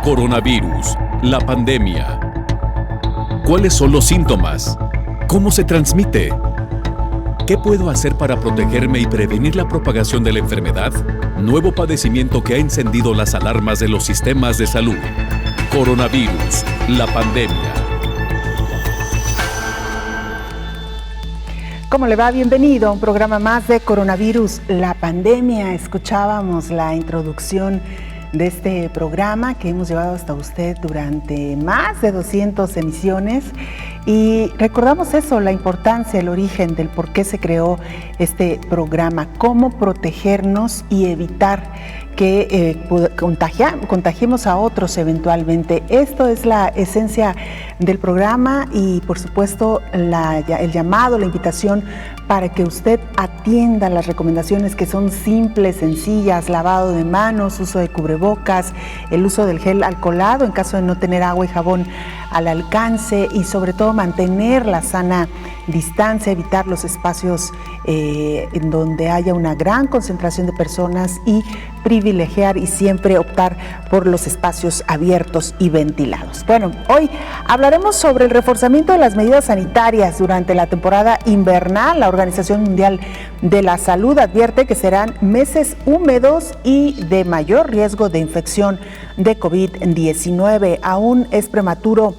Coronavirus, la pandemia. ¿Cuáles son los síntomas? ¿Cómo se transmite? ¿Qué puedo hacer para protegerme y prevenir la propagación de la enfermedad? Nuevo padecimiento que ha encendido las alarmas de los sistemas de salud. Coronavirus, la pandemia. ¿Cómo le va? Bienvenido a un programa más de Coronavirus, la pandemia. Escuchábamos la introducción de este programa que hemos llevado hasta usted durante más de 200 emisiones y recordamos eso, la importancia, el origen del por qué se creó este programa, cómo protegernos y evitar que contagiemos a otros eventualmente. Esto es la esencia del programa y por supuesto el llamado, la invitación para que usted atienda las recomendaciones que son simples, sencillas: lavado de manos, uso de cubrebocas, el uso del gel alcoholado en caso de no tener agua y jabón al alcance y sobre todo mantener la sana distancia, evitar los espacios en donde haya una gran concentración de personas y privilegiar y siempre optar por los espacios abiertos y ventilados. Bueno, hoy hablaremos sobre el reforzamiento de las medidas sanitarias durante la temporada invernal. La Organización Mundial de la Salud advierte que serán meses húmedos y de mayor riesgo de infección de COVID-19. Aún es prematuro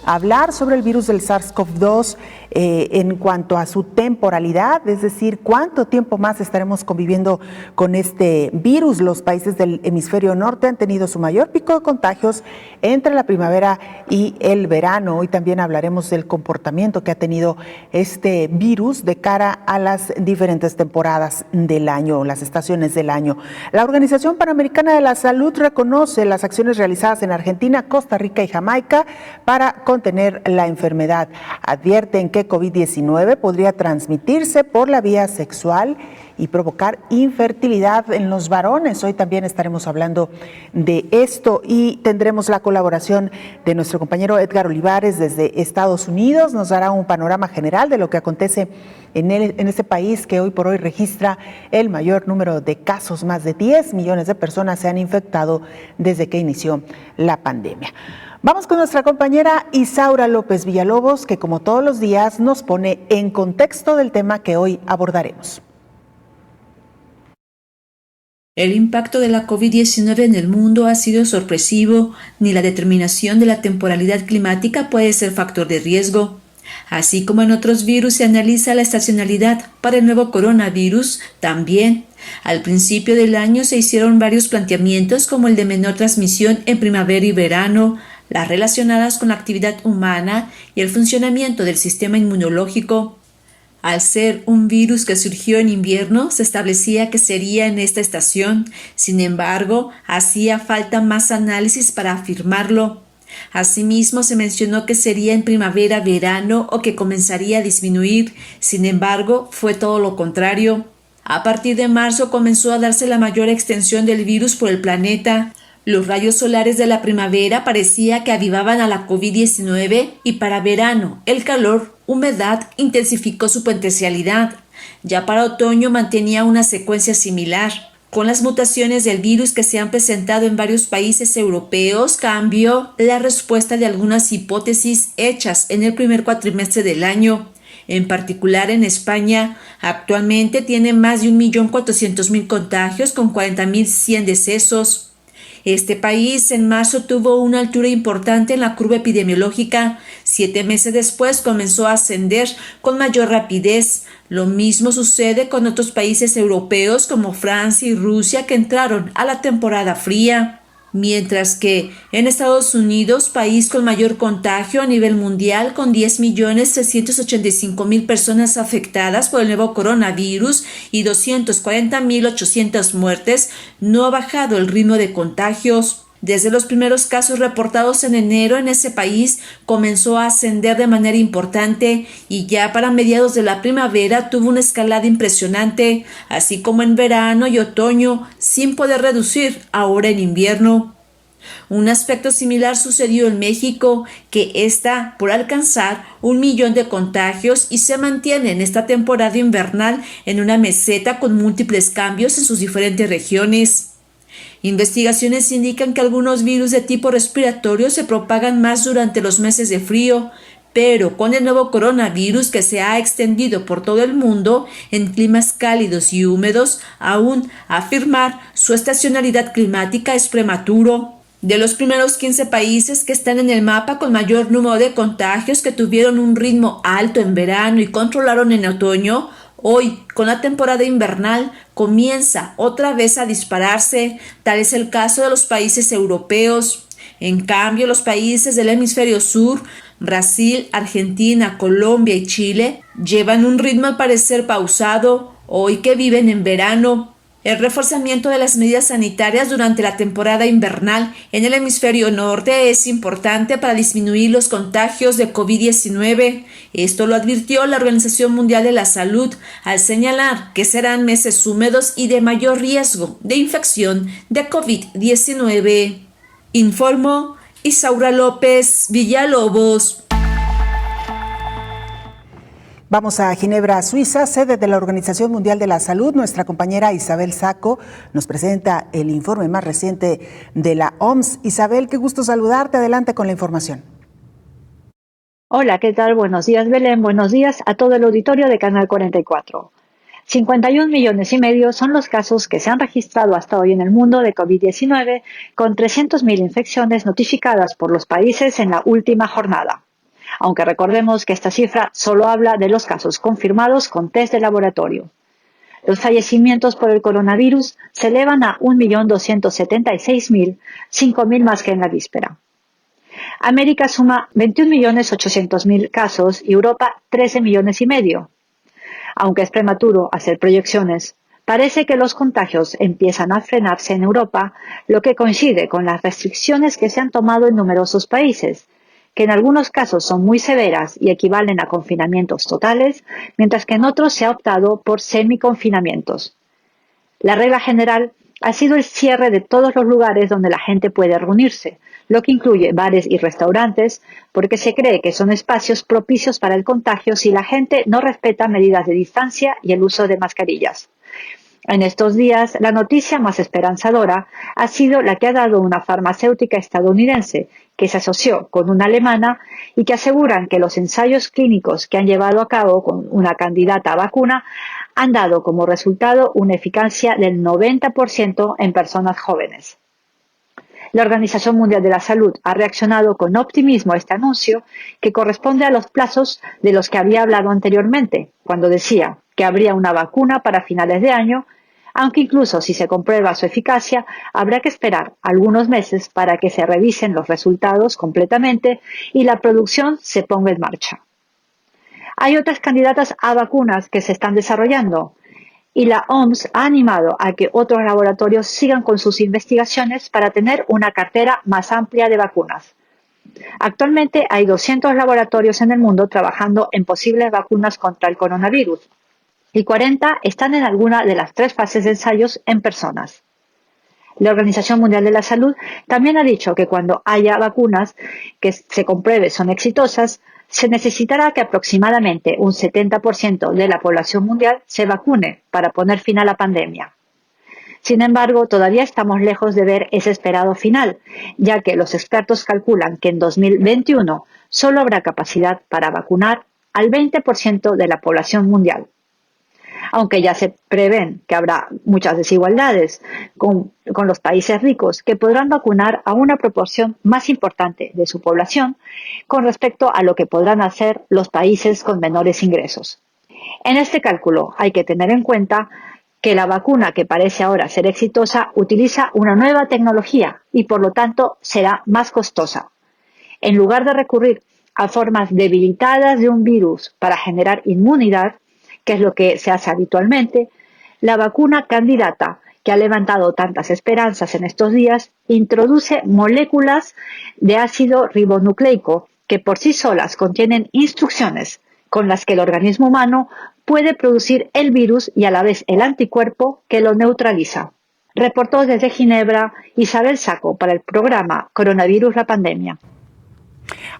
hablar sobre el virus del SARS-CoV-2 en cuanto a su temporalidad, es decir, cuánto tiempo más estaremos conviviendo con este virus. Los países del hemisferio norte han tenido su mayor pico de contagios entre la primavera y el verano. Hoy también hablaremos del comportamiento que ha tenido este virus de cara a las diferentes temporadas del año, las estaciones del año. La Organización Panamericana de la Salud reconoce las acciones realizadas en Argentina, Costa Rica y Jamaica para contener la enfermedad. Advierten que COVID-19 podría transmitirse por la vía sexual y provocar infertilidad en los varones. Hoy también estaremos hablando de esto y tendremos la colaboración de nuestro compañero Edgar Olivares desde Estados Unidos. Nos dará un panorama general de lo que acontece en este país que hoy por hoy registra el mayor número de casos. Más de 10 millones de personas se han infectado desde que inició la pandemia. Vamos con nuestra compañera Isaura López Villalobos, que como todos los días nos pone en contexto del tema que hoy abordaremos. El impacto de la COVID-19 en el mundo ha sido sorpresivo, ni la determinación de la temporalidad climática puede ser factor de riesgo. Así como en otros virus se analiza la estacionalidad, para el nuevo coronavirus también. Al principio del año se hicieron varios planteamientos como el de menor transmisión en primavera y verano, las relacionadas con la actividad humana y el funcionamiento del sistema inmunológico. Al ser un virus que surgió en invierno, se establecía que sería en esta estación. Sin embargo, hacía falta más análisis para afirmarlo. Asimismo, se mencionó que sería en primavera-verano o que comenzaría a disminuir. Sin embargo, fue todo lo contrario. A partir de marzo comenzó a darse la mayor extensión del virus por el planeta. Los rayos solares de la primavera parecía que avivaban a la COVID-19 y para verano el calor, humedad intensificó su potencialidad. Ya para otoño mantenía una secuencia similar. Con las mutaciones del virus que se han presentado en varios países europeos, cambió la respuesta de algunas hipótesis hechas en el primer cuatrimestre del año. En particular en España, actualmente tiene más de 1.400.000 contagios con 40.100 decesos. Este país en marzo tuvo una altura importante en la curva epidemiológica. 7 meses después comenzó a ascender con mayor rapidez. Lo mismo sucede con otros países europeos como Francia y Rusia que entraron a la temporada fría. Mientras que en Estados Unidos, país con mayor contagio a nivel mundial, con 10.385.000 personas afectadas por el nuevo coronavirus y 240.800 muertes, no ha bajado el ritmo de contagios. Desde los primeros casos reportados en enero en ese país comenzó a ascender de manera importante y ya para mediados de la primavera tuvo una escalada impresionante, así como en verano y otoño, sin poder reducir ahora en invierno. Un aspecto similar sucedió en México, que está por alcanzar 1 millón de contagios y se mantiene en esta temporada invernal en una meseta con múltiples cambios en sus diferentes regiones. Investigaciones indican que algunos virus de tipo respiratorio se propagan más durante los meses de frío, pero con el nuevo coronavirus que se ha extendido por todo el mundo en climas cálidos y húmedos, aún afirmar su estacionalidad climática es prematuro. De los primeros 15 países que están en el mapa con mayor número de contagios que tuvieron un ritmo alto en verano y controlaron en otoño, hoy, con la temporada invernal, comienza otra vez a dispararse. Tal es el caso de los países europeos. En cambio, los países del hemisferio sur, Brasil, Argentina, Colombia y Chile, llevan un ritmo al parecer pausado, hoy que viven en verano. El reforzamiento de las medidas sanitarias durante la temporada invernal en el hemisferio norte es importante para disminuir los contagios de COVID-19. Esto lo advirtió la Organización Mundial de la Salud al señalar que serán meses húmedos y de mayor riesgo de infección de COVID-19. Informó Isaura López Villalobos. Vamos a Ginebra, Suiza, sede de la Organización Mundial de la Salud. Nuestra compañera Isabel Saco nos presenta el informe más reciente de la OMS. Isabel, qué gusto saludarte. Adelante con la información. Hola, ¿qué tal? Buenos días, Belén. Buenos días a todo el auditorio de Canal 44. 51 millones y medio son los casos que se han registrado hasta hoy en el mundo de COVID-19, con 300.000 infecciones notificadas por los países en la última jornada. Aunque recordemos que esta cifra solo habla de los casos confirmados con test de laboratorio. Los fallecimientos por el coronavirus se elevan a 1.276.000, 5.000 más que en la víspera. América suma 21.800.000 casos y Europa 13 millones y medio. Aunque es prematuro hacer proyecciones, parece que los contagios empiezan a frenarse en Europa, lo que coincide con las restricciones que se han tomado en numerosos países, que en algunos casos son muy severas y equivalen a confinamientos totales, mientras que en otros se ha optado por semiconfinamientos. La regla general ha sido el cierre de todos los lugares donde la gente puede reunirse, lo que incluye bares y restaurantes, porque se cree que son espacios propicios para el contagio si la gente no respeta medidas de distancia y el uso de mascarillas. En estos días, la noticia más esperanzadora ha sido la que ha dado una farmacéutica estadounidense que se asoció con una alemana y que aseguran que los ensayos clínicos que han llevado a cabo con una candidata a vacuna han dado como resultado una eficacia del 90% en personas jóvenes. La Organización Mundial de la Salud ha reaccionado con optimismo a este anuncio, que corresponde a los plazos de los que había hablado anteriormente, cuando decía que habría una vacuna para finales de año, aunque incluso si se comprueba su eficacia, habrá que esperar algunos meses para que se revisen los resultados completamente y la producción se ponga en marcha. Hay otras candidatas a vacunas que se están desarrollando, y la OMS ha animado a que otros laboratorios sigan con sus investigaciones para tener una cartera más amplia de vacunas. Actualmente hay 200 laboratorios en el mundo trabajando en posibles vacunas contra el coronavirus y 40 están en alguna de las 3 fases de ensayos en personas. La Organización Mundial de la Salud también ha dicho que cuando haya vacunas que se compruebe son exitosas, se necesitará que aproximadamente un 70% de la población mundial se vacune para poner fin a la pandemia. Sin embargo, todavía estamos lejos de ver ese esperado final, ya que los expertos calculan que en 2021 solo habrá capacidad para vacunar al 20% de la población mundial. Aunque ya se prevén que habrá muchas desigualdades con los países ricos, que podrán vacunar a una proporción más importante de su población con respecto a lo que podrán hacer los países con menores ingresos. En este cálculo hay que tener en cuenta que la vacuna que parece ahora ser exitosa utiliza una nueva tecnología y por lo tanto será más costosa. En lugar de recurrir a formas debilitadas de un virus para generar inmunidad, que es lo que se hace habitualmente, la vacuna candidata, que ha levantado tantas esperanzas en estos días, introduce moléculas de ácido ribonucleico que por sí solas contienen instrucciones con las que el organismo humano puede producir el virus y a la vez el anticuerpo que lo neutraliza. Reportó desde Ginebra Isabel Saco para el programa Coronavirus la Pandemia.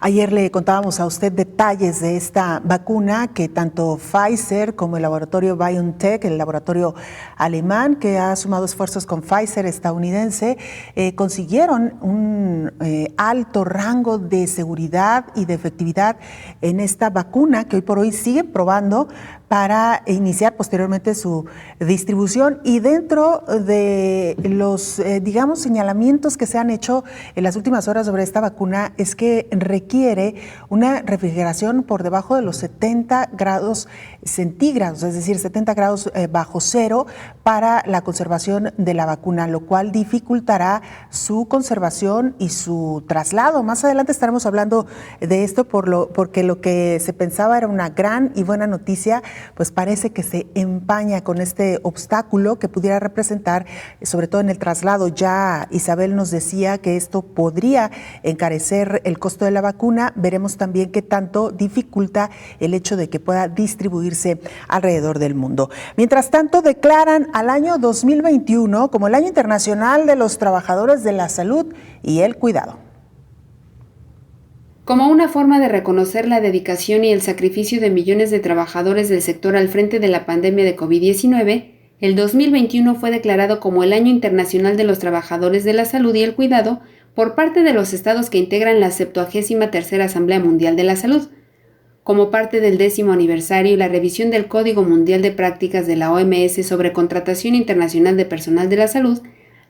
Ayer le contábamos a usted detalles de esta vacuna que tanto Pfizer como el laboratorio BioNTech, el laboratorio alemán que ha sumado esfuerzos con Pfizer estadounidense, consiguieron un alto rango de seguridad y de efectividad en esta vacuna que hoy por hoy sigue probando para iniciar posteriormente su distribución. Y dentro de los, señalamientos que se han hecho en las últimas horas sobre esta vacuna es que requiere una refrigeración por debajo de los 70 grados centígrados, es decir, 70 grados bajo cero para la conservación de la vacuna, lo cual dificultará su conservación y su traslado. Más adelante estaremos hablando de esto porque lo que se pensaba era una gran y buena noticia, pues parece que se empaña con este obstáculo que pudiera representar, sobre todo en el traslado. Ya Isabel nos decía que esto podría encarecer el costo de la vacuna. Veremos también qué tanto dificulta el hecho de que pueda distribuirse alrededor del mundo. Mientras tanto, declaran al año 2021 como el Año Internacional de los Trabajadores de la Salud y el Cuidado. Como una forma de reconocer la dedicación y el sacrificio de millones de trabajadores del sector al frente de la pandemia de COVID-19, el 2021 fue declarado como el Año Internacional de los Trabajadores de la Salud y el Cuidado por parte de los estados que integran la 73ª Asamblea Mundial de la Salud. Como parte del 10º aniversario y la revisión del Código Mundial de Prácticas de la OMS sobre contratación internacional de personal de la salud,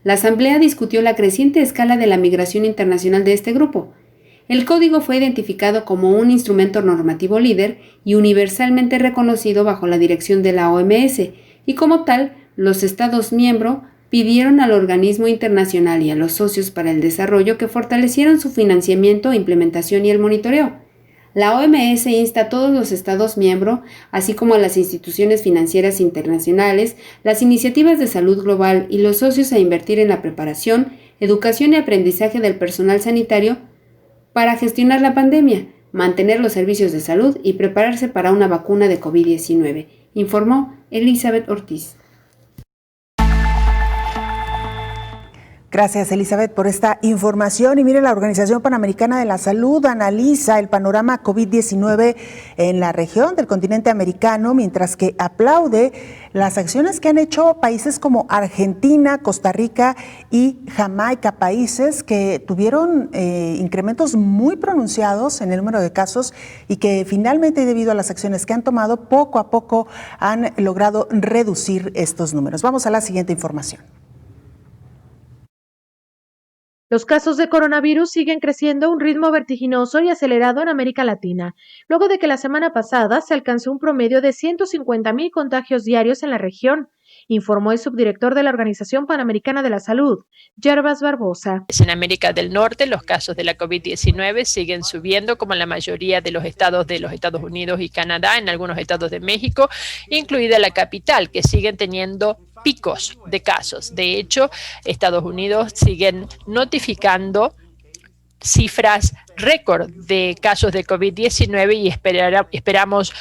la Asamblea discutió la creciente escala de la migración internacional de este grupo. El código fue identificado como un instrumento normativo líder y universalmente reconocido bajo la dirección de la OMS, y como tal, los Estados miembros pidieron al organismo internacional y a los socios para el desarrollo que fortalecieran su financiamiento, implementación y el monitoreo. La OMS insta a todos los Estados miembros, así como a las instituciones financieras internacionales, las iniciativas de salud global y los socios a invertir en la preparación, educación y aprendizaje del personal sanitario para gestionar la pandemia, mantener los servicios de salud y prepararse para una vacuna de COVID-19, informó Elizabeth Ortiz. Gracias, Elizabeth, por esta información. Y mire, la Organización Panamericana de la Salud analiza el panorama COVID-19 en la región del continente americano, mientras que aplaude las acciones que han hecho países como Argentina, Costa Rica y Jamaica, países que tuvieron incrementos muy pronunciados en el número de casos y que finalmente, debido a las acciones que han tomado, poco a poco han logrado reducir estos números. Vamos a la siguiente información. Los casos de coronavirus siguen creciendo a un ritmo vertiginoso y acelerado en América Latina, luego de que la semana pasada se alcanzó un promedio de 150,000 contagios diarios en la región, informó el subdirector de la Organización Panamericana de la Salud, Yerbas Barbosa. En América del Norte, los casos de la COVID-19 siguen subiendo, como en la mayoría de los estados Unidos y Canadá, en algunos estados de México, incluida la capital, que siguen teniendo picos de casos. De hecho, Estados Unidos siguen notificando cifras récord de casos de COVID-19 y esperamos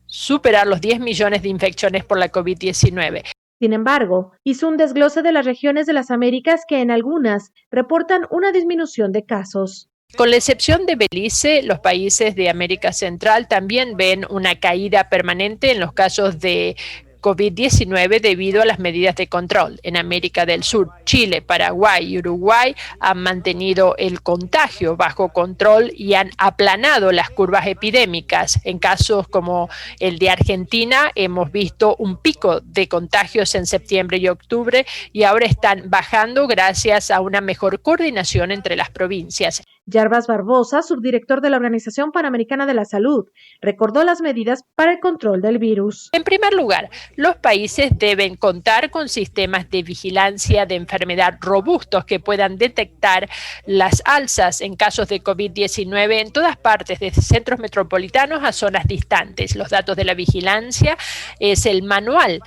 superar los 10 millones de infecciones por la COVID-19. Sin embargo, hizo un desglose de las regiones de las Américas que en algunas reportan una disminución de casos. Con la excepción de Belice, los países de América Central también ven una caída permanente en los casos de COVID-19 debido a las medidas de control. En América del Sur, Chile, Paraguay y Uruguay han mantenido el contagio bajo control y han aplanado las curvas epidémicas. En casos como el de Argentina, hemos visto un pico de contagios en septiembre y octubre y ahora están bajando gracias a una mejor coordinación entre las provincias. Yerbas Barbosa, subdirector de la Organización Panamericana de la Salud, recordó las medidas para el control del virus. En primer lugar, los países deben contar con sistemas de vigilancia de enfermedad robustos que puedan detectar las alzas en casos de COVID-19 en todas partes, desde centros metropolitanos a zonas distantes. Los datos de la vigilancia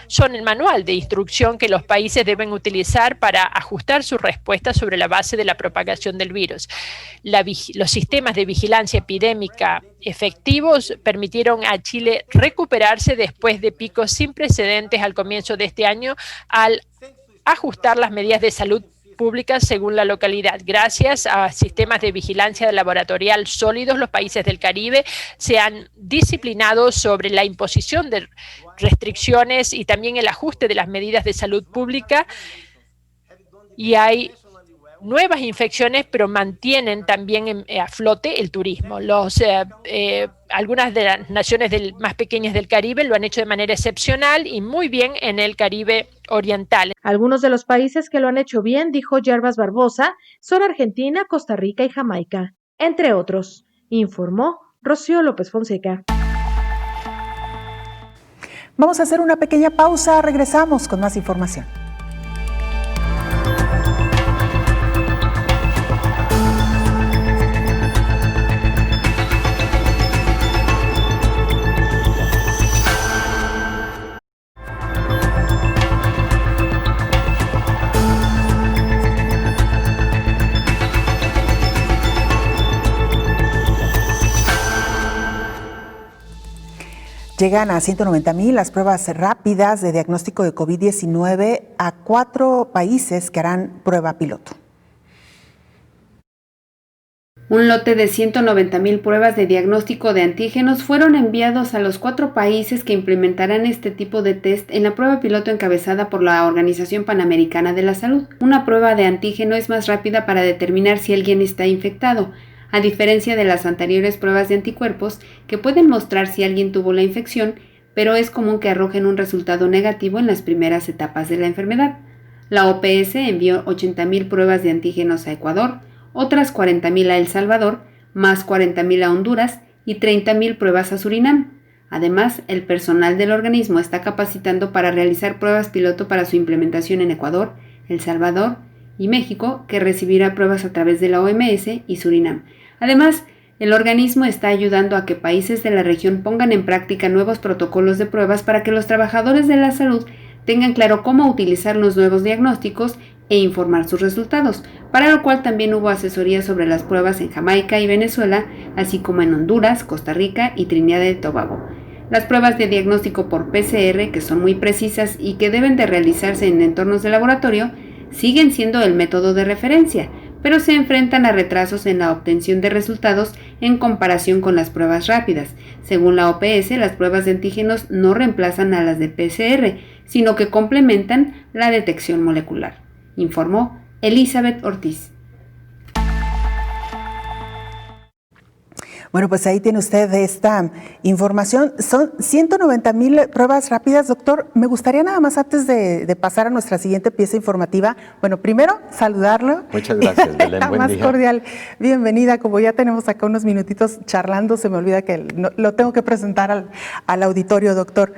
son el manual de instrucción que los países deben utilizar para ajustar su respuesta sobre la base de la propagación del virus. Los sistemas de vigilancia epidémica efectivos permitieron a Chile recuperarse después de picos sin precedentes al comienzo de este año al ajustar las medidas de salud pública según la localidad. Gracias a sistemas de vigilancia laboratorial sólidos, los países del Caribe se han disciplinado sobre la imposición de restricciones y también el ajuste de las medidas de salud pública, y hay nuevas infecciones, pero mantienen también a flote el turismo. Algunas de las naciones más pequeñas del Caribe lo han hecho de manera excepcional y muy bien en el Caribe oriental. Algunos de los países que lo han hecho bien, dijo Yerbas Barbosa, son Argentina, Costa Rica y Jamaica, entre otros, informó Rocío López Fonseca. Vamos a hacer una pequeña pausa, regresamos con más información. Llegan a 190,000 las pruebas rápidas de diagnóstico de COVID-19 a 4 países que harán prueba piloto. Un lote de 190,000 pruebas de diagnóstico de antígenos fueron enviados a los 4 países que implementarán este tipo de test en la prueba piloto encabezada por la Organización Panamericana de la Salud. Una prueba de antígeno es más rápida para determinar si alguien está infectado, a diferencia de las anteriores pruebas de anticuerpos que pueden mostrar si alguien tuvo la infección, pero es común que arrojen un resultado negativo en las primeras etapas de la enfermedad. La OPS envió 80,000 pruebas de antígenos a Ecuador, otras 40,000 a El Salvador, más 40,000 a Honduras y 30,000 pruebas a Surinam. Además, el personal del organismo está capacitando para realizar pruebas piloto para su implementación en Ecuador, El Salvador y México, que recibirá pruebas a través de la OMS y Surinam. Además, el organismo está ayudando a que países de la región pongan en práctica nuevos protocolos de pruebas para que los trabajadores de la salud tengan claro cómo utilizar los nuevos diagnósticos e informar sus resultados, para lo cual también hubo asesoría sobre las pruebas en Jamaica y Venezuela, así como en Honduras, Costa Rica y Trinidad y Tobago. Las pruebas de diagnóstico por PCR, que son muy precisas y que deben de realizarse en entornos de laboratorio, siguen siendo el método de referencia, pero se enfrentan a retrasos en la obtención de resultados en comparación con las pruebas rápidas. Según la OPS, las pruebas de antígenos no reemplazan a las de PCR, sino que complementan la detección molecular, informó Elizabeth Ortiz. Bueno, pues ahí tiene usted esta información. Son 190,000 pruebas rápidas, doctor. Me gustaría nada más antes de pasar a nuestra siguiente pieza informativa, bueno, primero saludarlo. Muchas gracias, Belén. La más cordial bienvenida. Como ya tenemos acá unos minutitos charlando, se me olvida que lo tengo que presentar al auditorio, doctor.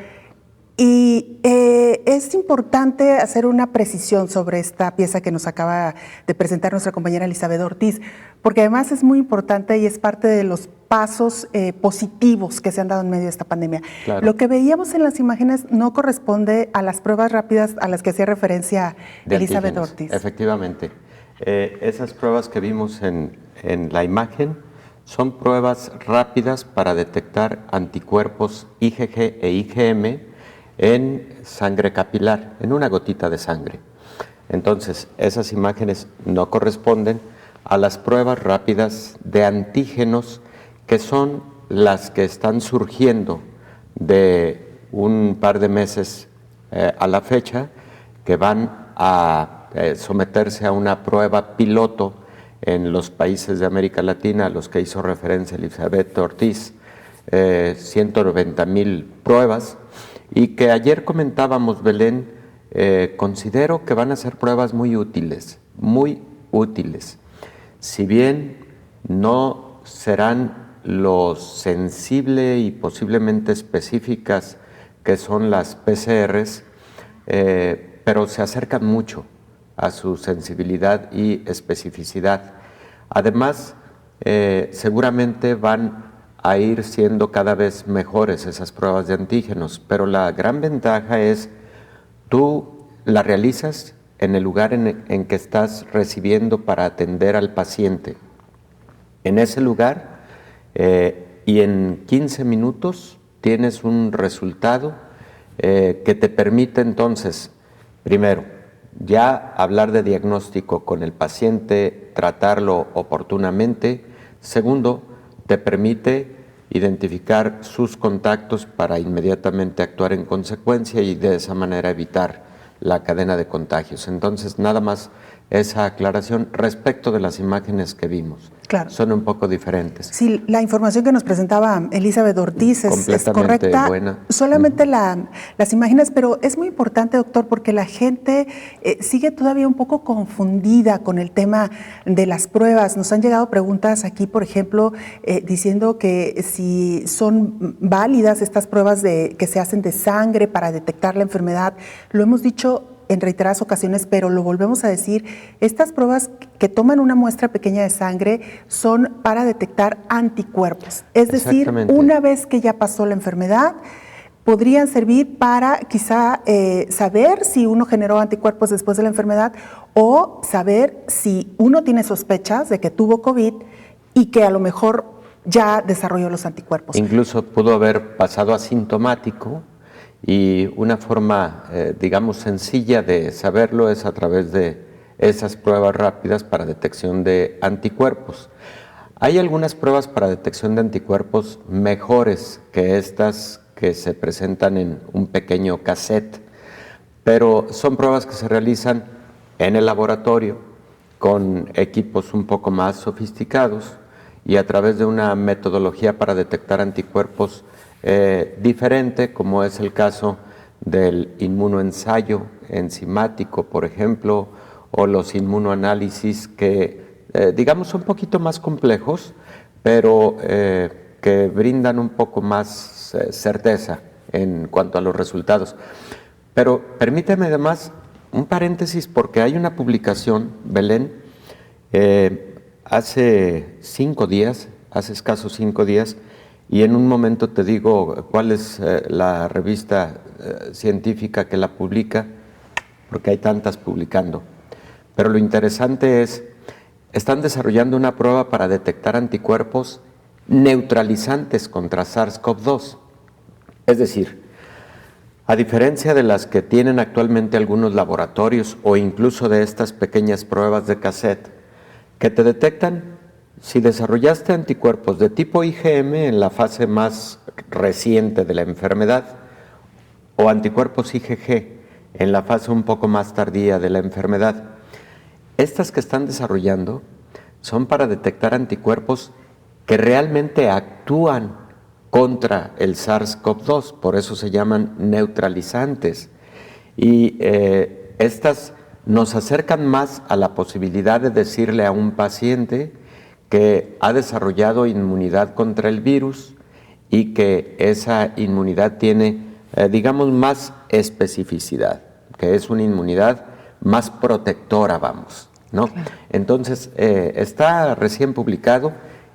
Y es importante hacer una precisión sobre esta pieza que nos acaba de presentar nuestra compañera Elizabeth Ortiz, porque además es muy importante y es parte de los pasos positivos que se han dado en medio de esta pandemia. Claro. Lo que veíamos en las imágenes no corresponde a las pruebas rápidas a las que hacía referencia Elizabeth Ortiz. Efectivamente. Esas pruebas que vimos en la imagen son pruebas rápidas para detectar anticuerpos IgG e IgM en sangre capilar, en una gotita de sangre. Entonces, esas imágenes no corresponden a las pruebas rápidas de antígenos, que son las que están surgiendo de un par de meses a la fecha, que van a someterse a una prueba piloto en los países de América Latina, a los que hizo referencia Elizabeth Ortiz, 190,000 pruebas, y que ayer comentábamos, Belén, considero que van a ser pruebas muy útiles, muy útiles. Si bien no serán lo sensible y posiblemente específicas que son las PCRs, pero se acercan mucho a su sensibilidad y especificidad. Además, seguramente van a ir siendo cada vez mejores esas pruebas de antígenos, pero la gran ventaja es tú la realizas en el lugar en que estás recibiendo para atender al paciente. En ese lugar, y en 15 minutos tienes un resultado que te permite entonces, primero, ya hablar de diagnóstico con el paciente, tratarlo oportunamente. Segundo, te permite identificar sus contactos para inmediatamente actuar en consecuencia y de esa manera evitar la cadena de contagios. Entonces, nada más esa aclaración respecto de las imágenes que vimos. Claro. Son un poco diferentes. Sí, la información que nos presentaba Elizabeth Ortiz es correcta. Buena. Solamente las imágenes, pero es muy importante, doctor, porque la gente sigue todavía un poco confundida con el tema de las pruebas. Nos han llegado preguntas aquí, por ejemplo, diciendo que si son válidas estas pruebas que se hacen de sangre para detectar la enfermedad. Lo hemos dicho en reiteradas ocasiones, pero lo volvemos a decir, estas pruebas que toman una muestra pequeña de sangre son para detectar anticuerpos. Es decir, una vez que ya pasó la enfermedad, podrían servir para quizá saber si uno generó anticuerpos después de la enfermedad o saber si uno tiene sospechas de que tuvo COVID y que a lo mejor ya desarrolló los anticuerpos. Incluso pudo haber pasado asintomático. Y una forma, digamos, sencilla de saberlo es a través de esas pruebas rápidas para detección de anticuerpos. Hay algunas pruebas para detección de anticuerpos mejores que estas que se presentan en un pequeño cassette, pero son pruebas que se realizan en el laboratorio con equipos un poco más sofisticados y a través de una metodología para detectar anticuerpos diferente, como es el caso del inmunoensayo enzimático, por ejemplo, o los inmunoanálisis que, digamos, son un poquito más complejos, pero que brindan un poco más certeza en cuanto a los resultados. Pero permíteme además un paréntesis porque hay una publicación, Belén, hace escasos 5 días, y en un momento te digo cuál es la revista científica que la publica, porque hay tantas publicando. Pero lo interesante es, están desarrollando una prueba para detectar anticuerpos neutralizantes contra SARS-CoV-2. Es decir, a diferencia de las que tienen actualmente algunos laboratorios o incluso de estas pequeñas pruebas de cassette, que te detectan si desarrollaste anticuerpos de tipo IgM en la fase más reciente de la enfermedad o anticuerpos IgG en la fase un poco más tardía de la enfermedad. Estas que están desarrollando son para detectar anticuerpos que realmente actúan contra el SARS-CoV-2, por eso se llaman neutralizantes. Y estas nos acercan más a la posibilidad de decirle a un paciente que ha desarrollado inmunidad contra el virus y que esa inmunidad tiene, digamos, más especificidad, que es una inmunidad más protectora, vamos, ¿no? Claro. Entonces, está recién publicado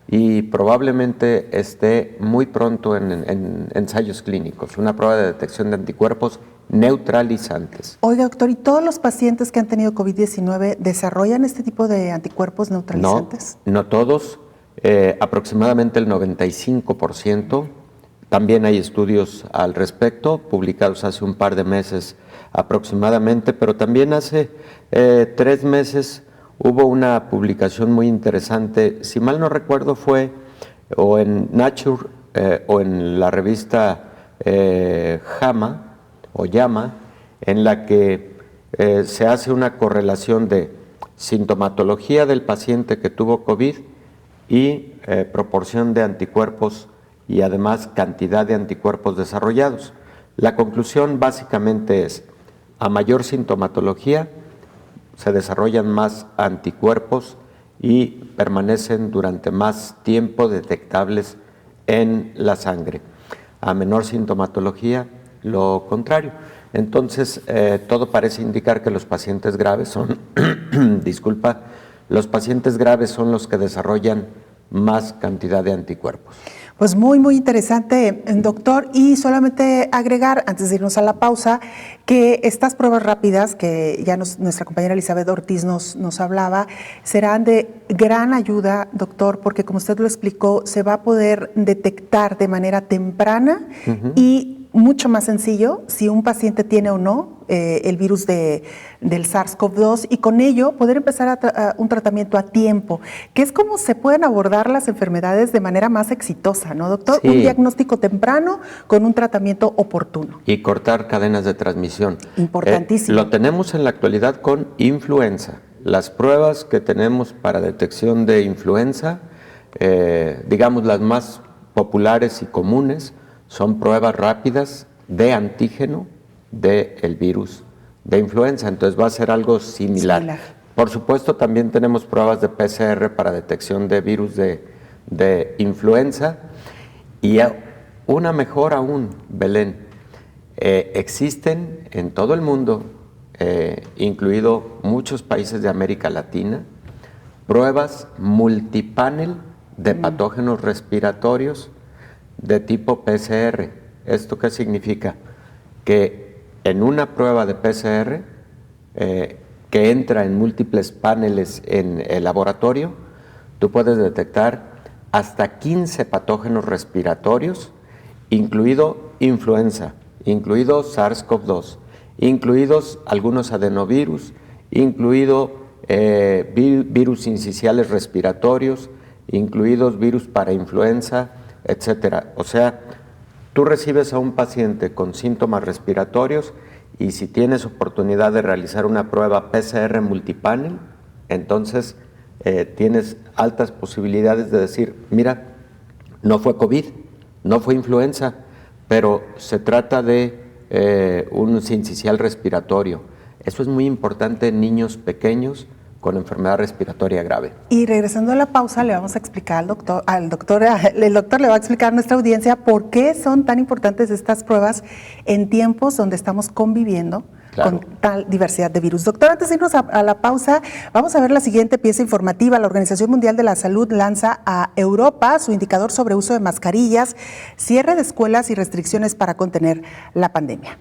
y probablemente esté muy pronto en ensayos clínicos, una prueba de detección de anticuerpos neutralizantes. Oiga, doctor, ¿y todos los pacientes que han tenido COVID-19 desarrollan este tipo de anticuerpos neutralizantes? No todos, aproximadamente el 95%. También hay estudios al respecto, publicados hace un par de meses aproximadamente, pero también hace 3 meses hubo una publicación muy interesante, si mal no recuerdo fue o en Nature o en la revista JAMA, en la que se hace una correlación de sintomatología del paciente que tuvo COVID y proporción de anticuerpos y además cantidad de anticuerpos desarrollados. La conclusión básicamente es, a mayor sintomatología se desarrollan más anticuerpos y permanecen durante más tiempo detectables en la sangre. A menor sintomatología, lo contrario. Entonces, todo parece indicar que los pacientes graves son, los pacientes graves son los que desarrollan más cantidad de anticuerpos. Pues muy, muy interesante, doctor. Y solamente agregar, antes de irnos a la pausa, que estas pruebas rápidas, que ya nuestra compañera Elizabeth Ortiz nos hablaba, serán de gran ayuda, doctor, porque como usted lo explicó, se va a poder detectar de manera temprana y mucho más sencillo si un paciente tiene o no el virus del SARS-CoV-2 y con ello poder empezar un tratamiento a tiempo, que es como se pueden abordar las enfermedades de manera más exitosa, ¿no, doctor? Sí. Un diagnóstico temprano con un tratamiento oportuno. Y cortar cadenas de transmisión. Importantísimo. Lo tenemos en la actualidad con influenza. Las pruebas que tenemos para detección de influenza, digamos las más populares y comunes, son pruebas rápidas de antígeno del virus de influenza. Entonces va a ser algo similar. Por supuesto, también tenemos pruebas de PCR para detección de virus de influenza. Y una mejor aún, Belén, existen en todo el mundo, incluido muchos países de América Latina, pruebas multipanel de patógenos respiratorios de tipo PCR. ¿Esto qué significa? Que en una prueba de PCR que entra en múltiples paneles en el laboratorio, tú puedes detectar hasta 15 patógenos respiratorios, incluido influenza, incluido SARS-CoV-2, incluidos algunos adenovirus, incluido virus sinciciales respiratorios, incluidos virus para influenza, etcétera. O sea, tú recibes a un paciente con síntomas respiratorios y si tienes oportunidad de realizar una prueba PCR multipanel, entonces tienes altas posibilidades de decir, mira, no fue COVID, no fue influenza, pero se trata de un sincicial respiratorio. Eso es muy importante en niños pequeños con enfermedad respiratoria grave. Y regresando a la pausa, le vamos a explicar el doctor le va a explicar a nuestra audiencia por qué son tan importantes estas pruebas en tiempos donde estamos conviviendo con tal diversidad de virus. Doctor, antes de irnos a la pausa, vamos a ver la siguiente pieza informativa. La Organización Mundial de la Salud lanza a Europa su indicador sobre uso de mascarillas, cierre de escuelas y restricciones para contener la pandemia.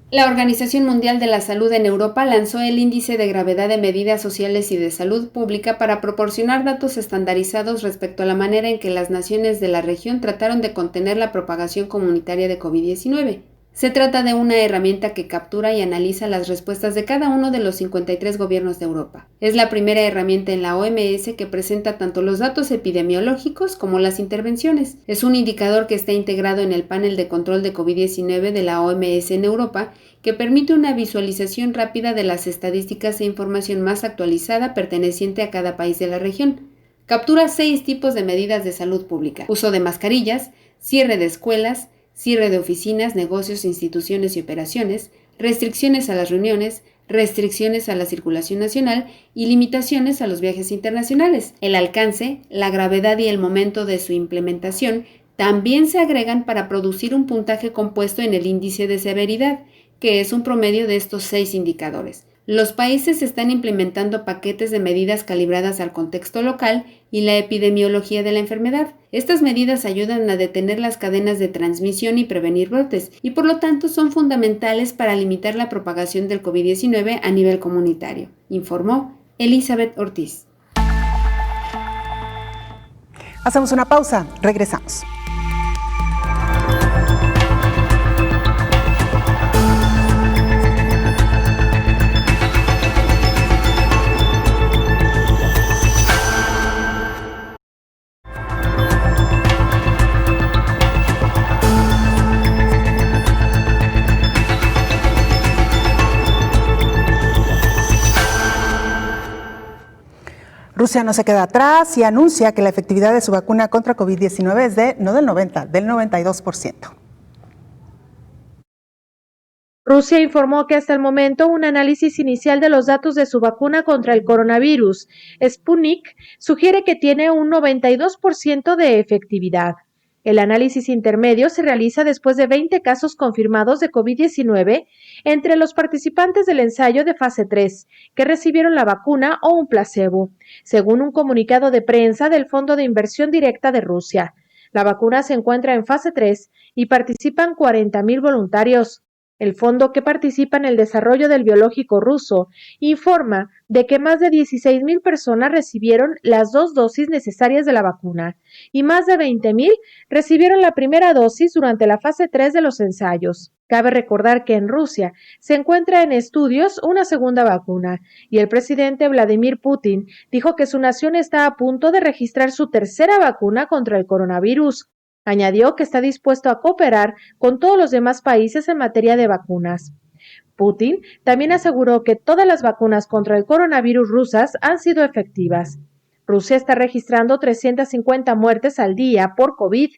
La Organización Mundial de la Salud en Europa lanzó el Índice de Gravedad de Medidas Sociales y de Salud Pública para proporcionar datos estandarizados respecto a la manera en que las naciones de la región trataron de contener la propagación comunitaria de COVID-19. Se trata de una herramienta que captura y analiza las respuestas de cada uno de los 53 gobiernos de Europa. Es la primera herramienta en la OMS que presenta tanto los datos epidemiológicos como las intervenciones. Es un indicador que está integrado en el panel de control de COVID-19 de la OMS en Europa, que permite una visualización rápida de las estadísticas e información más actualizada perteneciente a cada país de la región. Captura 6 tipos de medidas de salud pública: uso de mascarillas, cierre de escuelas, cierre de oficinas, negocios, instituciones y operaciones, restricciones a las reuniones, restricciones a la circulación nacional y limitaciones a los viajes internacionales. El alcance, la gravedad y el momento de su implementación también se agregan para producir un puntaje compuesto en el índice de severidad, que es un promedio de estos 6 indicadores. Los países están implementando paquetes de medidas calibradas al contexto local y la epidemiología de la enfermedad. Estas medidas ayudan a detener las cadenas de transmisión y prevenir brotes, y por lo tanto son fundamentales para limitar la propagación del COVID-19 a nivel comunitario, informó Elizabeth Ortiz. Hacemos una pausa, regresamos. Rusia no se queda atrás y anuncia que la efectividad de su vacuna contra COVID-19 es no del 90, del 92%. Rusia informó que hasta el momento un análisis inicial de los datos de su vacuna contra el coronavirus, Sputnik, sugiere que tiene un 92% de efectividad. El análisis intermedio se realiza después de 20 casos confirmados de COVID-19 entre los participantes del ensayo de fase 3, que recibieron la vacuna o un placebo, según un comunicado de prensa del Fondo de Inversión Directa de Rusia. La vacuna se encuentra en fase 3 y participan 40,000 voluntarios. El fondo que participa en el desarrollo del biológico ruso informa de que más de 16,000 personas recibieron las 2 dosis necesarias de la vacuna y más de 20,000 recibieron la primera dosis durante la fase 3 de los ensayos. Cabe recordar que en Rusia se encuentra en estudios una segunda vacuna y el presidente Vladimir Putin dijo que su nación está a punto de registrar su tercera vacuna contra el coronavirus. Añadió que está dispuesto a cooperar con todos los demás países en materia de vacunas. Putin también aseguró que todas las vacunas contra el coronavirus rusas han sido efectivas. Rusia está registrando 350 muertes al día por COVID.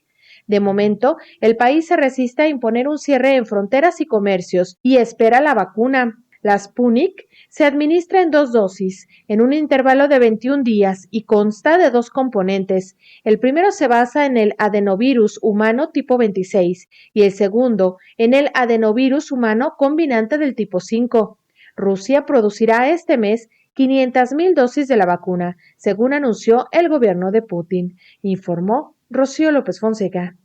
De momento, el país se resiste a imponer un cierre en fronteras y comercios y espera la vacuna. La Sputnik se administra en 2 dosis, en un intervalo de 21 días y consta de 2 componentes. El primero se basa en el adenovirus humano tipo 26 y el segundo en el adenovirus humano combinante del tipo 5. Rusia producirá este mes 500,000 dosis de la vacuna, según anunció el gobierno de Putin, informó Rocío López Fonseca.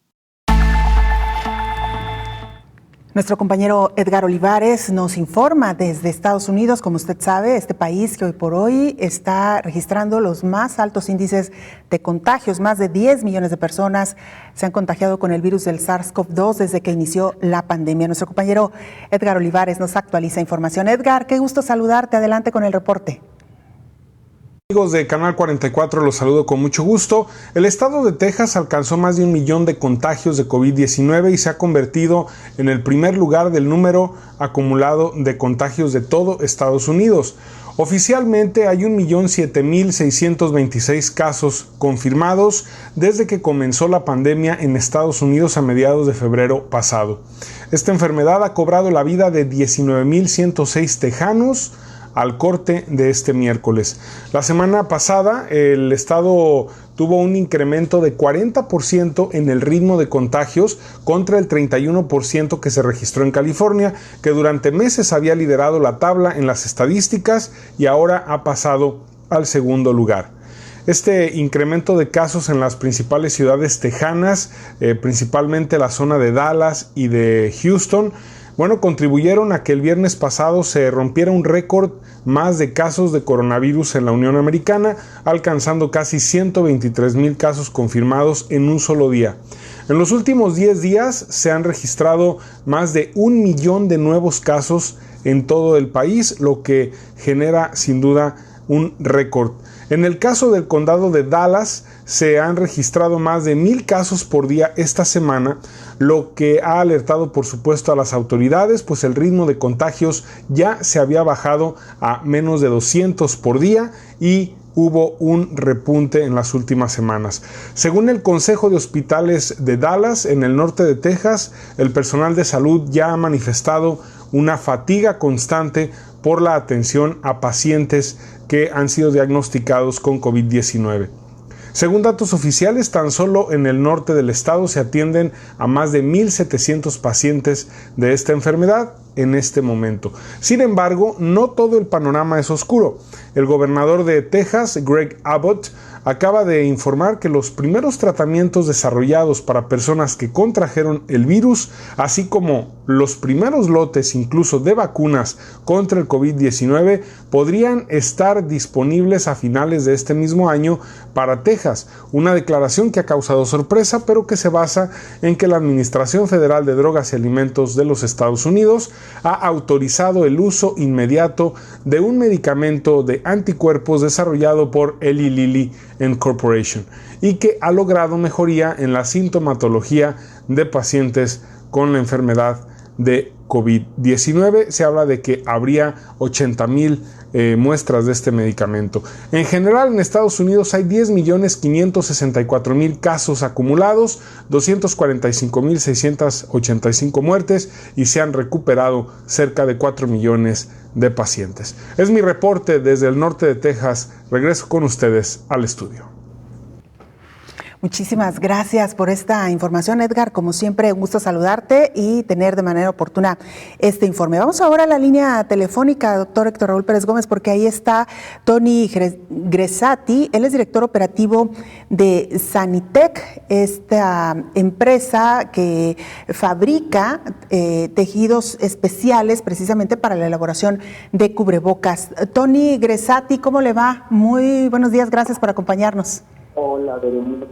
Nuestro compañero Edgar Olivares nos informa desde Estados Unidos. Como usted sabe, este país que hoy por hoy está registrando los más altos índices de contagios. Más de 10 millones de personas se han contagiado con el virus del SARS-CoV-2 desde que inició la pandemia. Nuestro compañero Edgar Olivares nos actualiza información. Edgar, qué gusto saludarte. Adelante con el reporte. Amigos de Canal 44, los saludo con mucho gusto. El estado de Texas alcanzó más de 1 millón de contagios de COVID-19 y se ha convertido en el primer lugar del número acumulado de contagios de todo Estados Unidos. Oficialmente hay 1,007,626 casos confirmados desde que comenzó la pandemia en Estados Unidos a mediados de febrero pasado. Esta enfermedad ha cobrado la vida de 19,106 tejanos al corte de este miércoles. La semana pasada el estado tuvo un incremento de 40% en el ritmo de contagios contra el 31% que se registró en California, que durante meses había liderado la tabla en las estadísticas y ahora ha pasado al segundo lugar. Este incremento de casos en las principales ciudades tejanas, principalmente la zona de Dallas y de Houston, contribuyeron a que el viernes pasado se rompiera un récord más de casos de coronavirus en la Unión Americana, alcanzando casi 123,000 casos confirmados en un solo día. En los últimos 10 días se han registrado más de 1 millón de nuevos casos en todo el país, lo que genera sin duda un récord. En el caso del condado de Dallas se han registrado más de 1,000 casos por día esta semana, lo que ha alertado por supuesto a las autoridades, pues el ritmo de contagios ya se había bajado a menos de 200 por día y hubo un repunte en las últimas semanas. Según el Consejo de Hospitales de Dallas, en el norte de Texas, el personal de salud ya ha manifestado una fatiga constante por la atención a pacientes que han sido diagnosticados con COVID-19. Según datos oficiales, tan solo en el norte del estado se atienden a más de 1,700 pacientes de esta enfermedad en este momento. Sin embargo, no todo el panorama es oscuro. El gobernador de Texas, Greg Abbott, acaba de informar que los primeros tratamientos desarrollados para personas que contrajeron el virus, así como los primeros lotes incluso de vacunas contra el COVID-19, podrían estar disponibles a finales de este mismo año para Texas. Una declaración que ha causado sorpresa, pero que se basa en que la Administración Federal de Drogas y Alimentos de los Estados Unidos ha autorizado el uso inmediato de un medicamento de anticuerpos desarrollado por Eli Lilly Corporation y que ha logrado mejoría en la sintomatología de pacientes con la enfermedad de COVID-19. Se habla de que habría 80,000 muestras de este medicamento. En general, en Estados Unidos hay 10,564,000 casos acumulados, 245,685 muertes y se han recuperado cerca de 4 millones de pacientes. Es mi reporte desde el norte de Texas. Regreso con ustedes al estudio. Muchísimas gracias por esta información, Edgar. Como siempre, un gusto saludarte y tener de manera oportuna este informe. Vamos ahora a la línea telefónica, doctor Héctor Raúl Pérez Gómez, porque ahí está Tony Gresati. Él es director operativo de Sanitec, esta empresa que fabrica tejidos especiales precisamente para la elaboración de cubrebocas. Tony Gresati, ¿cómo le va? Muy buenos días, gracias por acompañarnos. Hola, Verónica.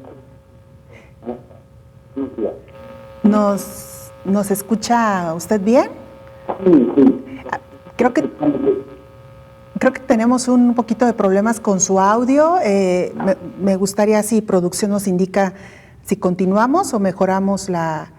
¿Nos escucha usted bien? Sí. Creo que tenemos un poquito de problemas con su audio. Me gustaría si producción nos indica si continuamos o mejoramos la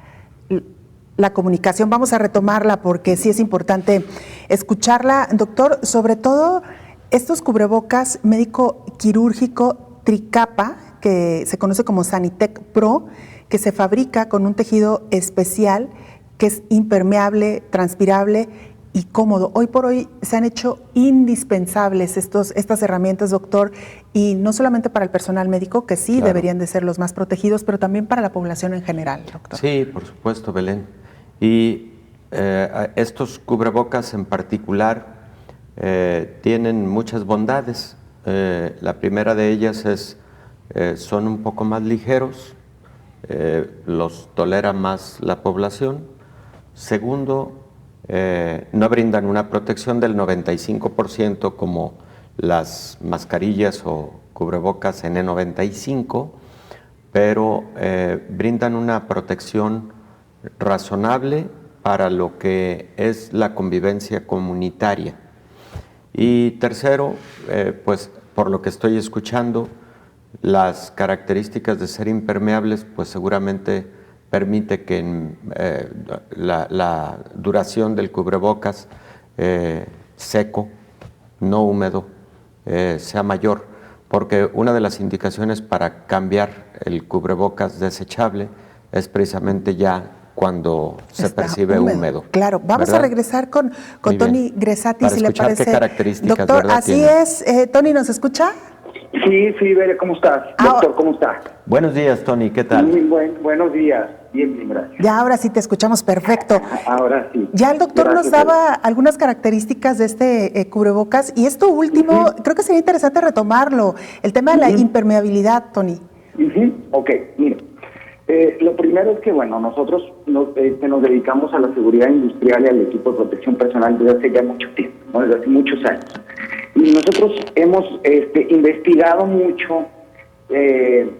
comunicación. Vamos a retomarla porque sí es importante escucharla. Doctor, sobre todo estos cubrebocas médico quirúrgico tricapa, que se conoce como Sanitec Pro, que se fabrica con un tejido especial que es impermeable, transpirable y cómodo. Hoy por hoy se han hecho indispensables estas herramientas, doctor, y no solamente para el personal médico, que sí deberían de ser los más protegidos, pero también para la población en general, doctor. Sí, por supuesto, Belén. Y estos cubrebocas en particular tienen muchas bondades. La primera de ellas es son un poco más ligeros, los tolera más la población. Segundo, no brindan una protección del 95% como las mascarillas o cubrebocas N95, pero brindan una protección razonable para lo que es la convivencia comunitaria. Y tercero, pues por lo que estoy escuchando, las características de ser impermeables, pues seguramente permite que la duración del cubrebocas seco, no húmedo, sea mayor, porque una de las indicaciones para cambiar el cubrebocas desechable es precisamente ya cuando se percibe húmedo. Claro, vamos a regresar con Tony Gresati, si le parece. Qué características, doctor, así tiene. Es. Tony, ¿nos escucha? Sí, Bere, ¿cómo estás? Doctor, ¿cómo estás? Buenos días, Tony, ¿qué tal? Muy buenos días, bien, gracias. Ya, ahora sí te escuchamos perfecto. Ahora sí. Ya el doctor nos daba algunas características de este cubrebocas, y esto último, creo que sería interesante retomarlo, el tema de la impermeabilidad, Tony. Ok, mire. Lo primero es que, bueno, nosotros nos dedicamos a la seguridad industrial y al equipo de protección personal desde hace ya mucho tiempo, ¿no? Desde hace muchos años. Y nosotros hemos investigado mucho el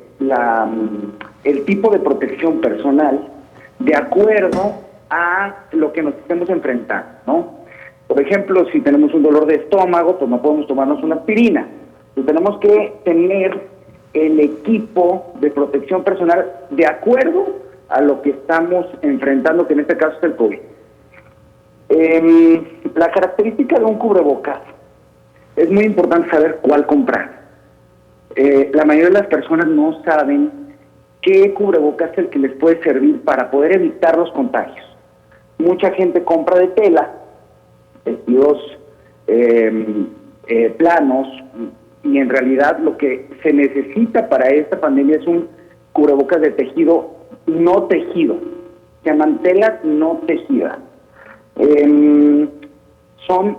tipo de protección personal de acuerdo a lo que nos estemos enfrentando, ¿no? Por ejemplo, si tenemos un dolor de estómago, pues no podemos tomarnos una aspirina. Pues tenemos que tener el equipo de protección personal de acuerdo a lo que estamos enfrentando, que en este caso es el COVID. La característica de un cubrebocas es muy importante saber cuál comprar. La mayoría de las personas no saben qué cubrebocas es el que les puede servir para poder evitar los contagios. Mucha gente compra de tela, vestidos planos, y en realidad lo que se necesita para esta pandemia es un cubrebocas de tejido no tejido, se llaman telas no tejidas. Son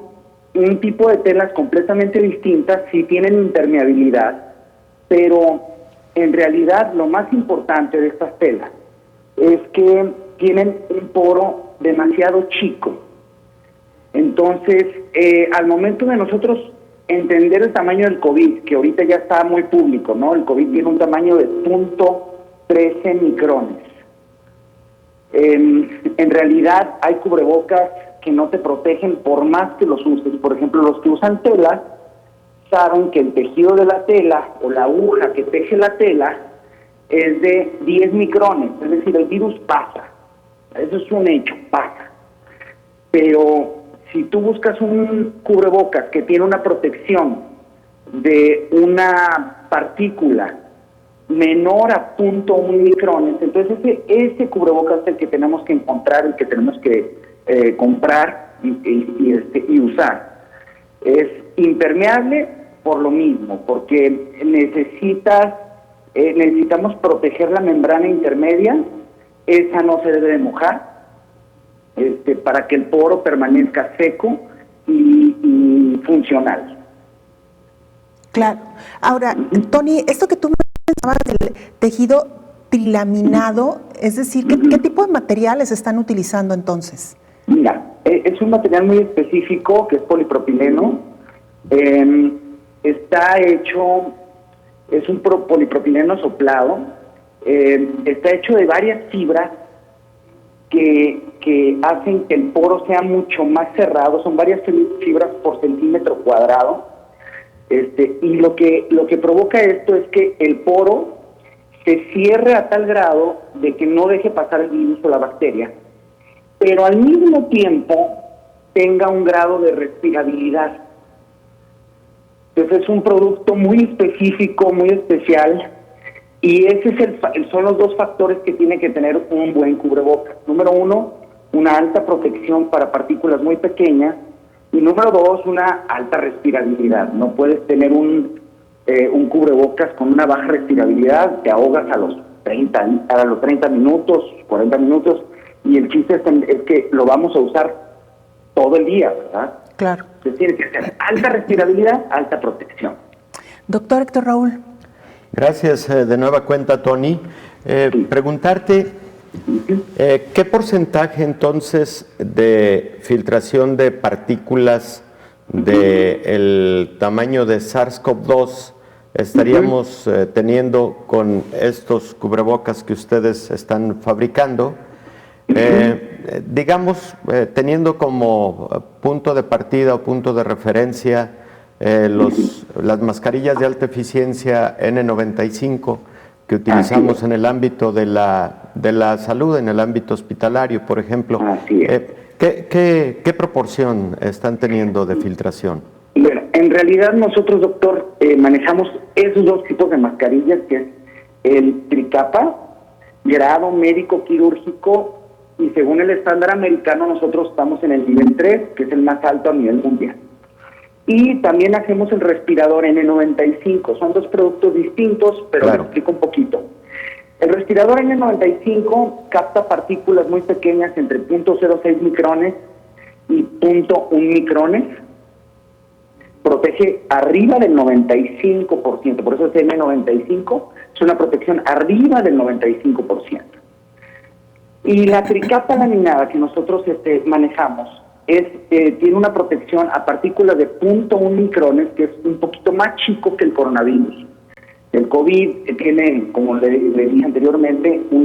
un tipo de telas completamente distintas, sí tienen impermeabilidad, pero en realidad lo más importante de estas telas es que tienen un poro demasiado chico. Entonces, al momento de nosotros entender el tamaño del COVID, que ahorita ya está muy público, ¿no? El COVID tiene un tamaño de 0.13 micrones. En realidad hay cubrebocas que no te protegen por más que los uses. Por ejemplo, los que usan tela saben que el tejido de la tela o la aguja que teje la tela es de 10 micrones, es decir, el virus pasa. Eso es un hecho, pasa. Pero si tú buscas un cubrebocas que tiene una protección de una partícula menor a 0.1 micrones, entonces ese cubrebocas es el que tenemos que encontrar, el que tenemos que comprar y usar. Es impermeable por lo mismo, porque necesitas necesitamos proteger la membrana intermedia, esa no se debe de mojar, para que el poro permanezca seco y funcional. Claro. Ahora, Tony, esto que tú mencionabas del tejido trilaminado, es decir, ¿qué tipo de materiales están utilizando entonces? Mira, es un material muy específico que es polipropileno. Está hecho, es un polipropileno soplado, está hecho de varias fibras que hacen que el poro sea mucho más cerrado, son varias fibras por centímetro cuadrado, y lo que provoca esto es que el poro se cierre a tal grado de que no deje pasar el virus o la bacteria, pero al mismo tiempo tenga un grado de respirabilidad. Entonces es un producto muy específico, muy especial, y ese son los dos factores que tiene que tener un buen cubrebocas. Número uno, una alta protección para partículas muy pequeñas, y número dos, una alta respirabilidad. No puedes tener un cubrebocas con una baja respirabilidad, te ahogas a los 30 minutos, 40 minutos, y el chiste es que lo vamos a usar todo el día, ¿verdad? Claro. Entonces tiene que ser alta respirabilidad, alta protección. Doctor Héctor Raúl. Gracias de nueva cuenta, Tony. Preguntarte, ¿qué porcentaje entonces de filtración de partículas del tamaño de SARS-CoV-2 estaríamos teniendo con estos cubrebocas que ustedes están fabricando? Digamos, teniendo como punto de partida o punto de referencia las mascarillas de alta eficiencia N95 que utilizamos en el ámbito de la salud, en el ámbito hospitalario, por ejemplo. ¿Qué proporción están teniendo de filtración? Bueno, en realidad nosotros, doctor, manejamos esos dos tipos de mascarillas, que es el tricapa, grado médico quirúrgico, y según el estándar americano nosotros estamos en el nivel 3, que es el más alto a nivel mundial. Y también hacemos el respirador N95, son dos productos distintos, pero claro, le explico un poquito. El respirador N95 capta partículas muy pequeñas entre 0.06 micrones y 0.1 micrones, protege arriba del 95%, por eso es N95, es una protección arriba del 95%. Y la tricapa laminada que nosotros manejamos tiene una protección a partículas de 0.1 micrones, que es un poquito más chico que el coronavirus. El COVID tiene, como le dije anteriormente, un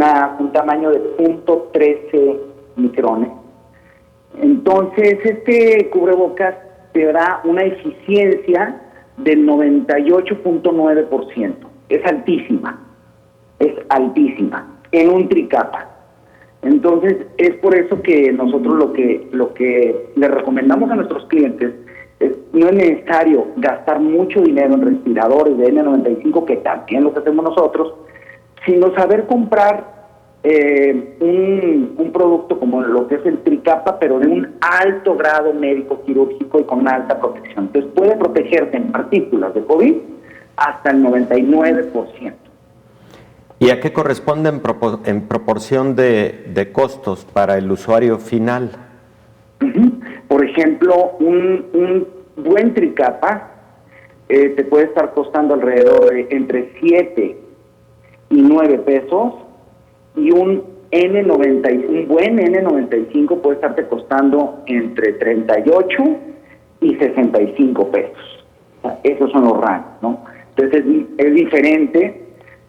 tamaño de 0.13 micrones. Entonces, este cubrebocas te da una eficiencia del 98.9%. Es altísima, en un tricapa. Entonces, es por eso que nosotros lo que le recomendamos a nuestros clientes es: no es necesario gastar mucho dinero en respiradores de N95, que también lo que hacemos nosotros, sino saber comprar un producto como lo que es el tricapa, pero de un alto grado médico quirúrgico y con una alta protección. Entonces puede protegerte en partículas de COVID hasta el 99%. ¿Y a qué corresponde en proporción de costos para el usuario final? Por ejemplo, un buen tricapa te puede estar costando alrededor de entre 7 y 9 pesos, y un buen N95 puede estarte costando entre 38 y 65 pesos. O sea, esos son los rangos, ¿no? Entonces es diferente.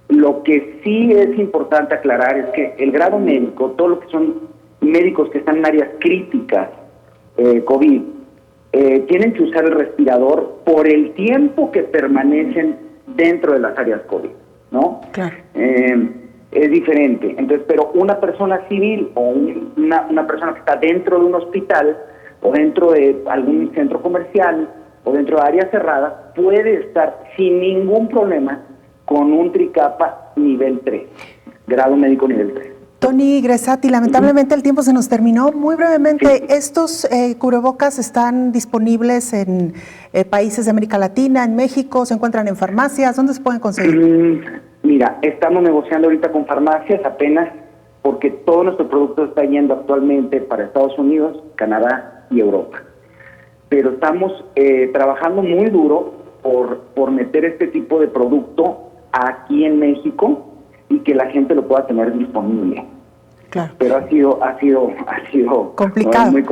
Lo que sí es importante aclarar es que el grado médico, todo lo que son médicos que están en áreas críticas, COVID, tienen que usar el respirador por el tiempo que permanecen dentro de las áreas COVID, ¿no? Claro. Es diferente. Entonces, pero una persona civil o una persona que está dentro de un hospital o dentro de algún centro comercial o dentro de áreas cerradas puede estar sin ningún problema con un tricapa nivel 3, grado médico nivel 3. Tony Gresati, lamentablemente el tiempo se nos terminó. Muy brevemente, ¿estos cubrebocas están disponibles en países de América Latina, en México? ¿Se encuentran en farmacias? ¿Dónde se pueden conseguir? Mira, Mira, estamos negociando ahorita con farmacias apenas porque todo nuestro producto está yendo actualmente para Estados Unidos, Canadá y Europa. Pero estamos trabajando muy duro por meter este tipo de producto aquí en México y que la gente lo pueda tener disponible. Claro. Pero ha sido complicado, ¿no? muy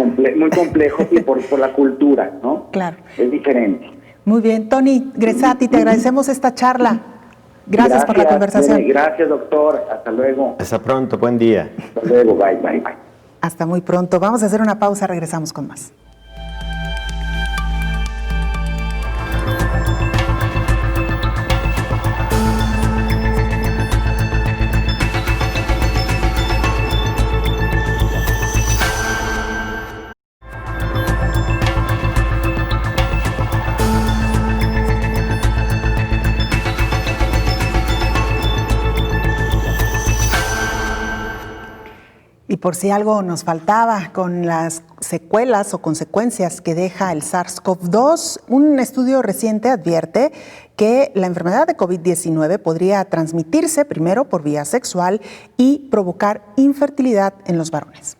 complejo y por la cultura, ¿no? Claro. Es diferente. Muy bien, Tony Gresati, te agradecemos esta charla. Gracias por la conversación. Gracias, doctor. Hasta luego. Hasta pronto, buen día. Hasta luego, bye. Hasta muy pronto. Vamos a hacer una pausa, regresamos con más. Y por si algo nos faltaba con las secuelas o consecuencias que deja el SARS-CoV-2, un estudio reciente advierte que la enfermedad de COVID-19 podría transmitirse primero por vía sexual y provocar infertilidad en los varones.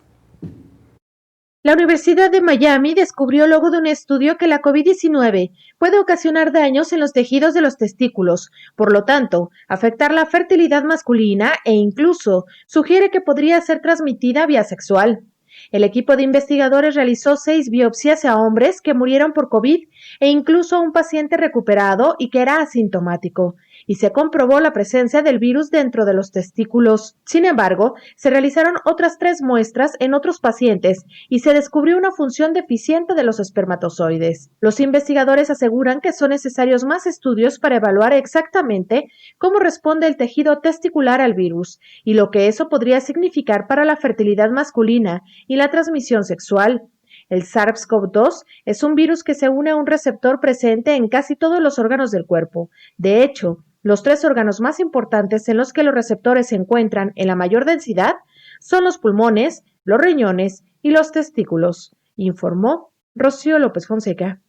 La Universidad de Miami descubrió luego de un estudio que la COVID-19 puede ocasionar daños en los tejidos de los testículos, por lo tanto, afectar la fertilidad masculina e incluso sugiere que podría ser transmitida vía sexual. El equipo de investigadores realizó 6 biopsias a hombres que murieron por COVID e incluso a un paciente recuperado y que era asintomático, y se comprobó la presencia del virus dentro de los testículos. Sin embargo, se realizaron otras 3 muestras en otros pacientes y se descubrió una función deficiente de los espermatozoides. Los investigadores aseguran que son necesarios más estudios para evaluar exactamente cómo responde el tejido testicular al virus y lo que eso podría significar para la fertilidad masculina y la transmisión sexual. El SARS-CoV-2 es un virus que se une a un receptor presente en casi todos los órganos del cuerpo. De hecho, los 3 órganos más importantes en los que los receptores se encuentran en la mayor densidad son los pulmones, los riñones y los testículos, informó Rocío López Fonseca.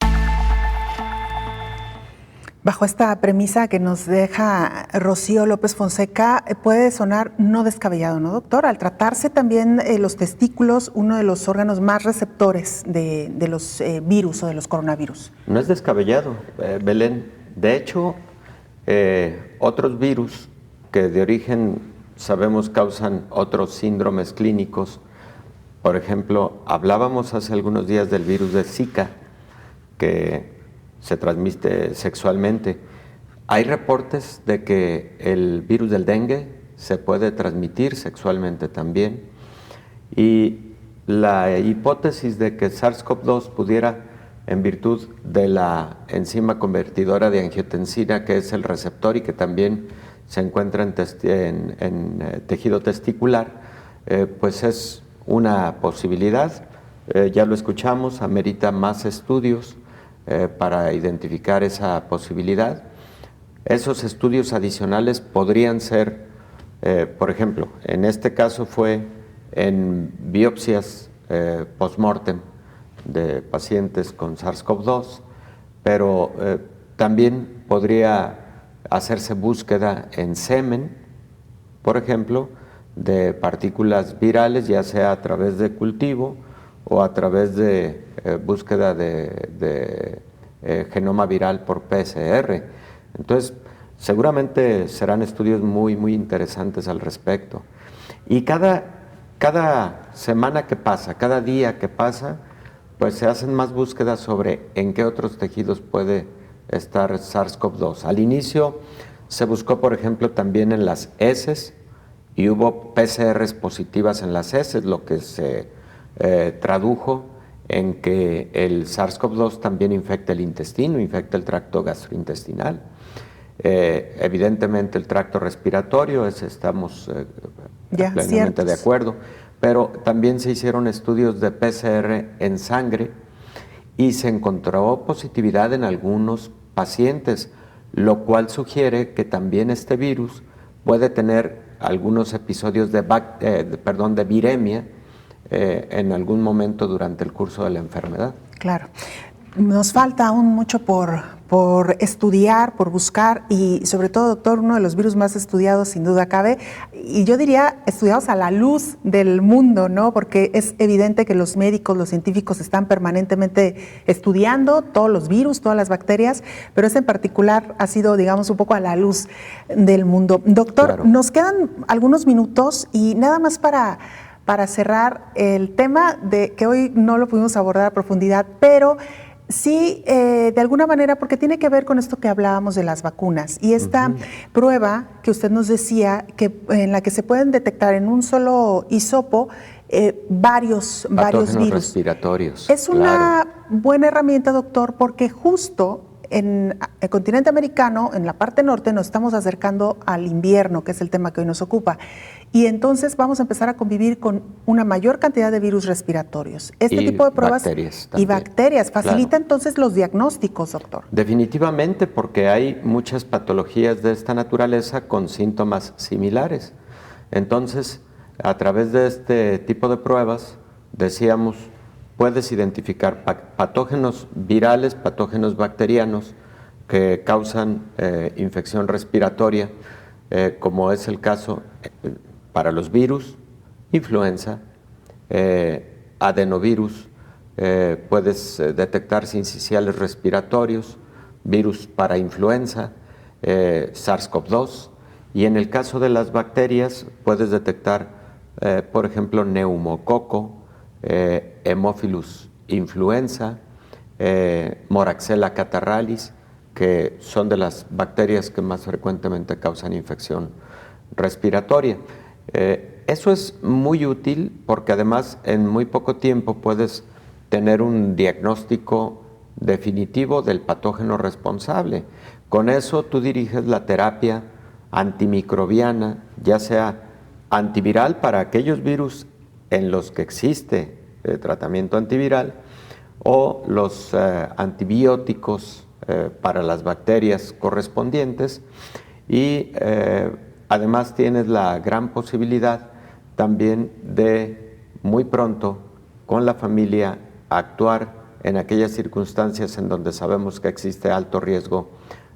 Bajo esta premisa que nos deja Rocío López Fonseca, puede sonar no descabellado, ¿no, doctor? Al tratarse también los testículos, uno de los órganos más receptores de los virus o de los coronavirus. No es descabellado, Belén. De hecho, otros virus que de origen sabemos causan otros síndromes clínicos. Por ejemplo, hablábamos hace algunos días del virus de Zika, que se transmite sexualmente. Hay reportes de que el virus del dengue se puede transmitir sexualmente también. Y la hipótesis de que SARS-CoV-2 pudiera, en virtud de la enzima convertidora de angiotensina, que es el receptor y que también se encuentra en tejido testicular, pues es una posibilidad. Ya lo escuchamos, amerita más estudios para identificar esa posibilidad. Esos estudios adicionales podrían ser, por ejemplo, en este caso fue en biopsias post-mortem de pacientes con SARS-CoV-2, pero también podría hacerse búsqueda en semen, por ejemplo, de partículas virales, ya sea a través de cultivo o a través de búsqueda de genoma viral por PCR. Entonces, seguramente serán estudios muy, muy interesantes al respecto. Y cada semana que pasa, cada día que pasa, pues se hacen más búsquedas sobre en qué otros tejidos puede estar SARS-CoV-2. Al inicio se buscó, por ejemplo, también en las heces y hubo PCRs positivas en las heces, lo que se tradujo en que el SARS-CoV-2 también infecta el intestino, infecta el tracto gastrointestinal. Evidentemente el tracto respiratorio, estamos plenamente de acuerdo, pero también se hicieron estudios de PCR en sangre y se encontró positividad en algunos pacientes, lo cual sugiere que también este virus puede tener algunos episodios de viremia en algún momento durante el curso de la enfermedad. Claro. Nos falta aún mucho por estudiar, por buscar y sobre todo, doctor, uno de los virus más estudiados sin duda cabe, y yo diría estudiados a la luz del mundo, ¿no? Porque es evidente que los médicos, los científicos están permanentemente estudiando todos los virus, todas las bacterias, pero este en particular ha sido, digamos, un poco a la luz del mundo. Doctor, claro. Nos quedan algunos minutos y nada más para cerrar el tema de que hoy no lo pudimos abordar a profundidad, pero sí, de alguna manera, porque tiene que ver con esto que hablábamos de las vacunas y esta prueba que usted nos decía, que en la que se pueden detectar en un solo hisopo varios virus respiratorios. Es una buena herramienta, doctor, porque justo en el continente americano, en la parte norte, nos estamos acercando al invierno, que es el tema que hoy nos ocupa. Y entonces vamos a empezar a convivir con una mayor cantidad de virus respiratorios. Este tipo de pruebas y bacterias facilita entonces los diagnósticos, doctor. Definitivamente, porque hay muchas patologías de esta naturaleza con síntomas similares. Entonces, a través de este tipo de pruebas, decíamos, puedes identificar patógenos virales, patógenos bacterianos que causan infección respiratoria, como es el caso para los virus, influenza, adenovirus, puedes detectar sinciciales respiratorios, virus para influenza, SARS-CoV-2, y en el caso de las bacterias puedes detectar, por ejemplo, neumococo, Haemophilus influenza, Moraxella catarrhalis, que son de las bacterias que más frecuentemente causan infección respiratoria. Eso es muy útil porque además en muy poco tiempo puedes tener un diagnóstico definitivo del patógeno responsable. Con eso tú diriges la terapia antimicrobiana, ya sea antiviral para aquellos virus en los que existe tratamiento antiviral, o los antibióticos para las bacterias correspondientes, y además tienes la gran posibilidad también de muy pronto con la familia actuar en aquellas circunstancias en donde sabemos que existe alto riesgo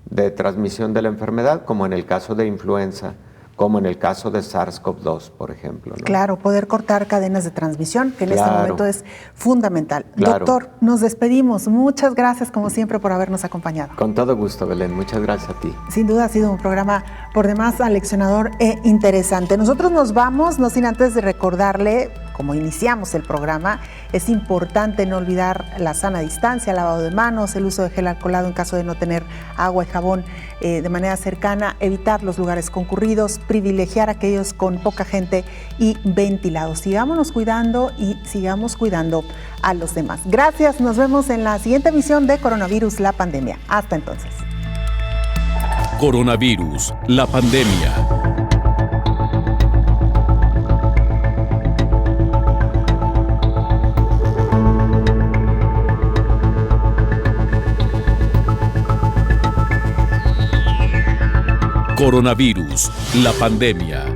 de transmisión de la enfermedad, como en el caso de influenza, como en el caso de SARS-CoV-2, por ejemplo, ¿no? Claro, poder cortar cadenas de transmisión, que en este momento es fundamental. Doctor, nos despedimos. Muchas gracias, como siempre, por habernos acompañado. Con todo gusto, Belén. Muchas gracias a ti. Sin duda ha sido un programa por demás aleccionador e interesante. Nosotros nos vamos, no sin antes de recordarle, como iniciamos el programa, es importante no olvidar la sana distancia, el lavado de manos, el uso de gel alcoholado en caso de no tener agua y jabón de manera cercana, evitar los lugares concurridos, privilegiar aquellos con poca gente y ventilados. Sigámonos cuidando y sigamos cuidando a los demás. Gracias, nos vemos en la siguiente emisión de Coronavirus, la pandemia. Hasta entonces. Coronavirus, la pandemia. Coronavirus, la pandemia.